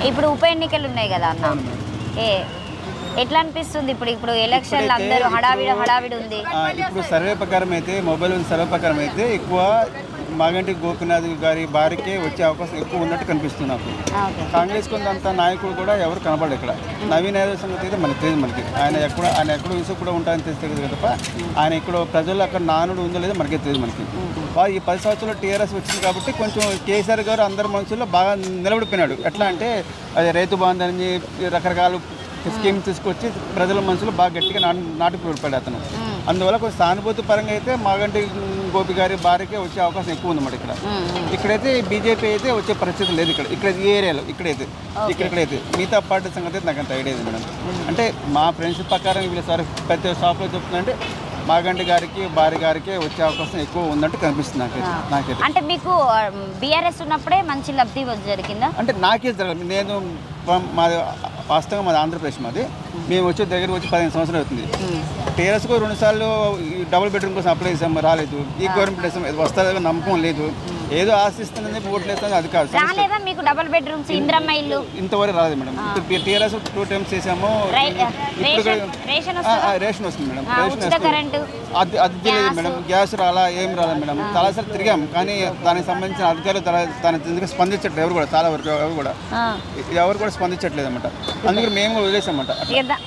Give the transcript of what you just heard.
ఇప్పుడు ఉప ఎన్నికలు ఉన్నాయి కదా అన్న, ఏ ఎట్లా అనిపిస్తుంది ఇప్పుడు ఎలక్షన్లు అందరూ హడావిడి ఉంది. ఇప్పుడు సర్వే ప్రకారం అయితే మొబైల్ సర్వే ప్రకారం అయితే ఎక్కువ మాగంటి గోపీనాథ్ గారి భార్యకే వచ్చే అవకాశం ఎక్కువ ఉన్నట్టు కనిపిస్తుంది నాకు. కాంగ్రెస్ కొంత నాయకుడు కూడా ఎవరు కనపడరు ఇక్కడ. నవీన్ యాదవ్ సంగతి అయితే మనకి తెలియదు. మనకి ఆయన ఎక్కడో ఇసుకు కూడా ఉంటాయని తెలిస్తే తప్ప ఆయన ఇక్కడ ప్రజల్లో అక్కడ నానుడు ఉందో లేదో మనకే తెలియదు. మనకి ఈ 10 సంవత్సరాలు టీఆర్ఎస్ వచ్చింది కాబట్టి కొంచెం కేసీఆర్ గారు అందరి మనసుల్లో బాగా నిలబడిపోయినాడు. ఎట్లా అంటే అది రైతు బంధు అని రకరకాల స్కీమ్ తీసుకొచ్చి ప్రజల మనసులో బాగా గట్టిగా నాటుకుపడ్డాడు అతను. అందువల్ల కొంచెం సానుభూతి పరంగా అయితే మాగంటి గోపి గారి భార్యకే వచ్చే అవకాశం ఎక్కువ ఉందన్నమాట. ఇక్కడైతే బీజేపీ అయితే వచ్చే పరిస్థితి లేదు. ఇక్కడ ఈ ఏరియాలో ఇక్కడైతే మిగతా పార్టీ సంగతి అయితే నాకు అంత ఐడియా లేదు మేడం. అంటే మా ఫ్రెండ్స్ ప్రకారం వీళ్ళు సార్ ప్రతి షాప్లో చెప్తుందంటే మాగంటి గారికి భార్య గారికి వచ్చే అవకాశం ఎక్కువ ఉందంటే కనిపిస్తుంది నాకైతే. అంటే మీకు బీఆర్ఎస్ ఉన్నప్పుడే మంచి లబ్ధి జరిగిందా? అంటే నాకే జరగదు. నేను మాది వాస్తవంగా మాది ఆంధ్రప్రదేశ్. మాది మేము వచ్చే దగ్గర వచ్చి 15 సంవత్సరాలు అవుతుంది. టీఆర్ఎస్కు 2 సార్లు డబుల్ బెడ్రూమ్ కోసం అప్లై చేసాం, రాలేదు. ఈ గవర్నమెంట్ వేసాం, వస్తుందో నమ్మకం లేదు. ఏదో ఆశిస్తుందని ఓట్లు వేస్తుంది, అది కాదు. మీకు డబుల్ బెడ్రూమ్స్ ఇంద్రమ్మ ఇల్లు ఇంతవరకు రాలేదు మేడం. టీఆర్ఎస్ 2 టైమ్స్ చేసాము. రేషన్ వస్తుంది మేడం. అది తెలియదు మేడం. గ్యాస్ రాలా, ఏం రాలేదు మేడం. చాలాసార్లు తిరిగాం కానీ దానికి సంబంధించిన అధికారులు దానికి స్పందించట్లేదు. ఎవరు కూడా చాలా వరకు ఎవరు కూడా స్పందించట్లేదు అనమాట. అందుకని మేము వదిలేసామన్నమాట.